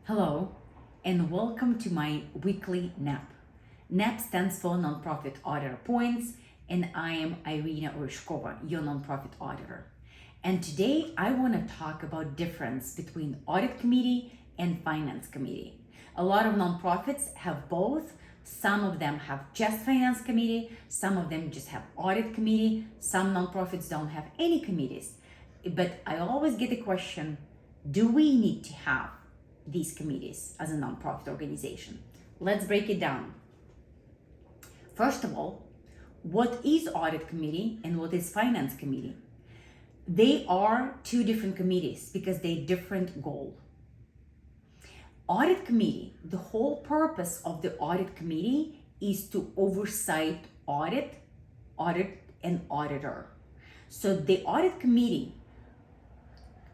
Hello, and welcome to my weekly NAP. NAP stands for Nonprofit Auditor Points, and I am Irina Orishkova, your nonprofit auditor. And today I want to talk about difference between Audit Committee and Finance Committee. A lot of nonprofits have both. Some of them have just Finance Committee, some of them just have Audit Committee, some nonprofits don't have any committees. But I always get the question, do we need to have these committees as a nonprofit organization? Let's break it down. First of all, what is Audit Committee and what is Finance Committee? They are two different committees because they different goal. Audit Committee, the whole purpose of the Audit Committee is to oversight audit and auditor. So the Audit Committee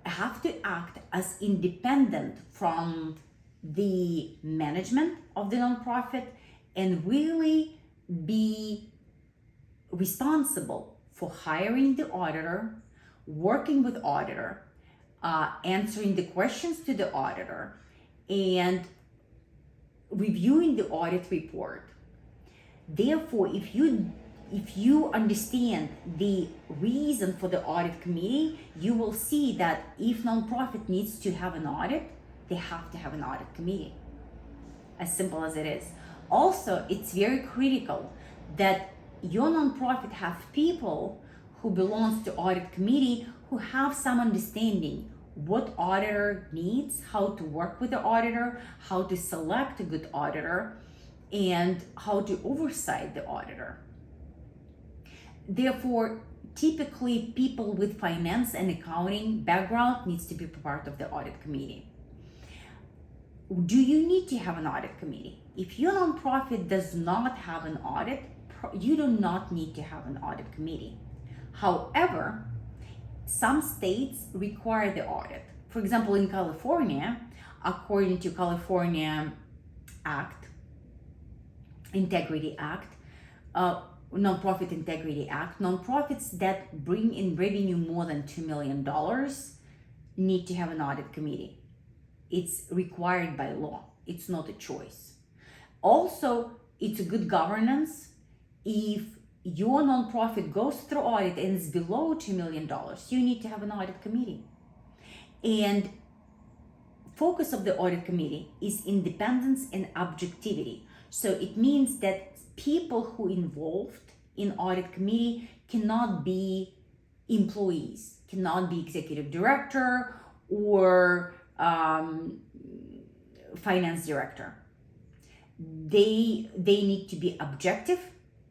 have to act as independent from the management of the nonprofit and really be responsible for hiring the auditor, working with auditor, answering the questions to the auditor, and reviewing the audit report. Therefore, if you understand the reason for the audit committee, you will see that if nonprofit needs to have an audit, they have to have an audit committee. As simple as it is. Also, it's very critical that your nonprofit have people who belongs to audit committee who have some understanding what auditor needs, how to work with the auditor, how to select a good auditor, and how to oversight the auditor. Therefore, typically people with finance and accounting background needs to be part of the audit committee. Do you need to have an audit committee? If your nonprofit does not have an audit, you do not need to have an audit committee. However, some states require the audit. For example, in California, according to California Integrity Act, Nonprofit Integrity Act, nonprofits that bring in revenue more than $2 million need to have an audit committee. It's required by law. It's not a choice. Also, it's a good governance. If your nonprofit goes through audit and is below $2 million, you need to have an audit committee. And focus of the audit committee is independence and objectivity. So it means that people who involved in audit committee cannot be employees, cannot be executive director or finance director. They need to be objective,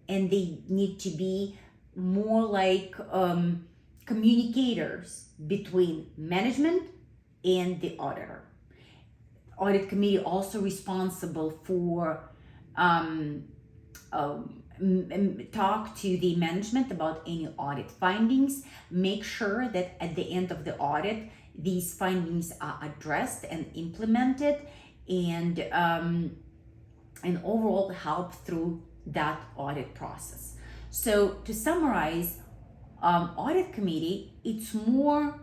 and they need to be more like communicators between management and the auditor. Audit committee also responsible for talk to the management about any audit findings, make sure that at the end of the audit, these findings are addressed and implemented, and overall help through that audit process. So to summarize, audit committee, it's more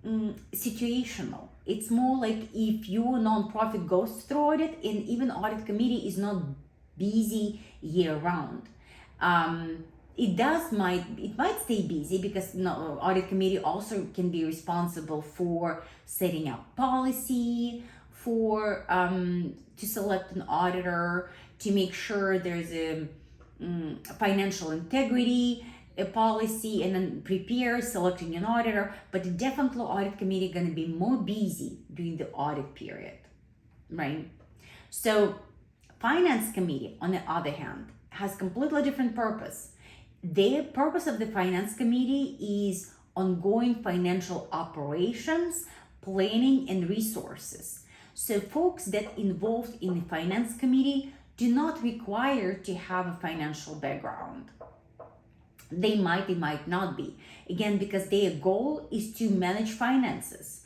situational. It's more like if your nonprofit goes through audit, and even audit committee is not busy year round. It might stay busy because audit committee also can be responsible for setting up policy, for to select an auditor, to make sure there's a financial integrity, a policy, and then prepare selecting an auditor. But definitely audit committee going to be more busy during the audit period, right? So finance committee, on the other hand, has completely different purpose. The purpose of the finance committee is ongoing financial operations, planning, and resources. So folks that involved in the finance committee do not require to have a financial background. They might not be. Again, because their goal is to manage finances.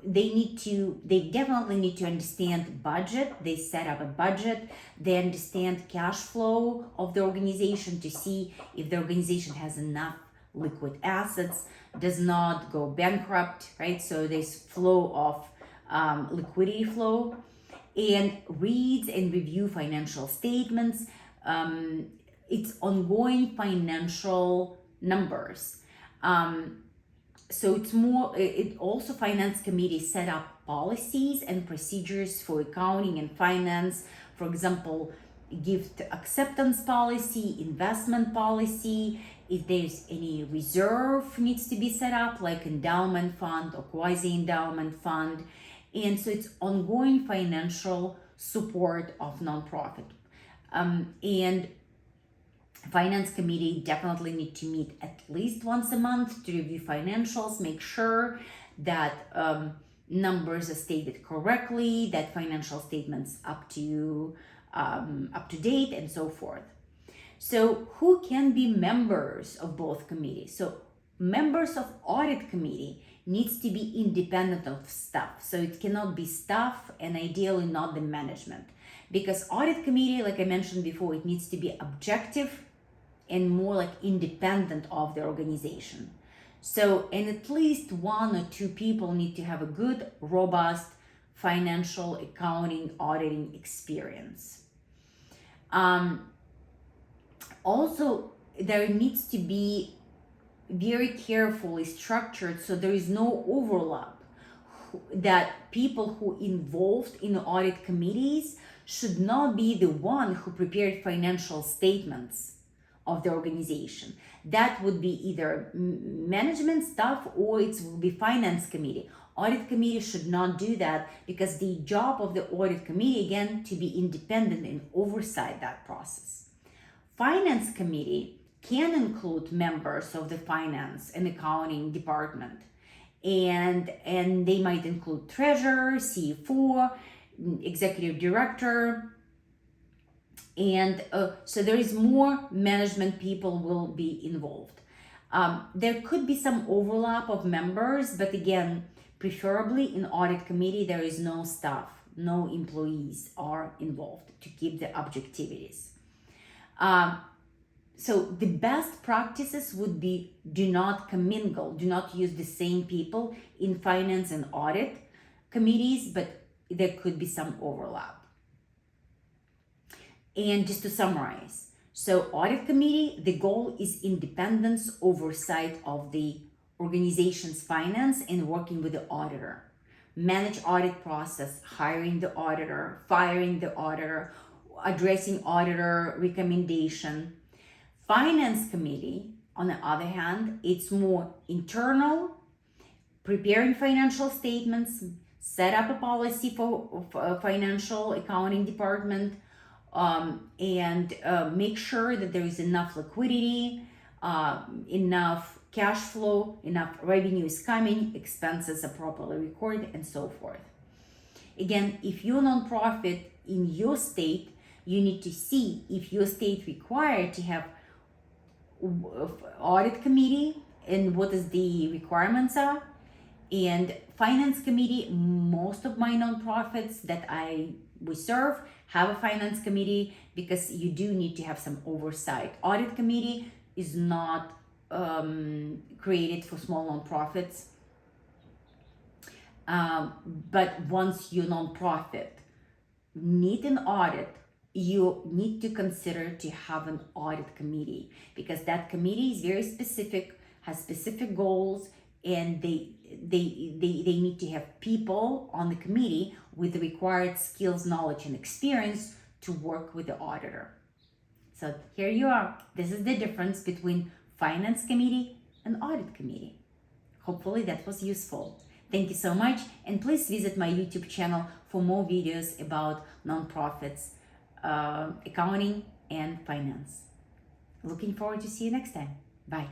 They definitely need to understand budget. They set up a budget. They understand cash flow of the organization to see if the organization has enough liquid assets, does not go bankrupt, right? So there's flow of liquidity flow, and reads and review financial statements. It's ongoing financial numbers. So it's more, it also finance committee set up policies and procedures for accounting and finance. For example, gift acceptance policy, investment policy, if there's any reserve needs to be set up, like endowment fund or quasi-endowment fund. And so it's ongoing financial support of nonprofit. And finance committee definitely need to meet at least once a month to review financials, make sure that numbers are stated correctly, that financial statements up to date, and so forth. So who can be members of both committees? So members of audit committee needs to be independent of staff. So it cannot be staff, and ideally not the management, because audit committee, like I mentioned before, it needs to be objective and more like independent of the organization. So, and at least one or two people need to have a good, robust financial accounting auditing experience. Also, there needs to be very carefully structured so there is no overlap, that people who involved in the audit committees should not be the one who prepared financial statements of the organization. That would be either management staff or it will be finance committee. Audit committee should not do that, because the job of the audit committee, again, to be independent and oversight that process. Finance committee can include members of the finance and accounting department, and they might include treasurer, CFO, executive director, and so there is more management people will be involved. There could be some overlap of members, but again, preferably in audit committee there is no staff, no employees are involved to keep the objectivities. So the best practices would be do not commingle, do not use the same people in finance and audit committees, but there could be some overlap. And just to summarize, so audit committee, the goal is independence, oversight of the organization's finance and working with the auditor. Manage audit process, hiring the auditor, firing the auditor, addressing auditor recommendation. Finance committee, on the other hand, it's more internal, preparing financial statements, set up a policy for financial accounting department, and make sure that there is enough liquidity, enough cash flow, enough revenue is coming, expenses are properly recorded, and so forth. Again, if you're a nonprofit in your state, you need to see if your state required to have audit committee and what is the requirements are. And finance committee, most of my nonprofits that we serve have a finance committee, because you do need to have some oversight. Audit committee is not created for small nonprofits, but once you're nonprofit need an audit, you need to consider to have an audit committee, because that committee is very specific, has specific goals, and they need to have people on the committee with the required skills, knowledge, and experience to work with the auditor. So here you are. This is the difference between finance committee and audit committee. Hopefully that was useful. Thank you so much, and please visit my YouTube channel for more videos about nonprofits, accounting, and finance. Looking forward to see you next time. Bye.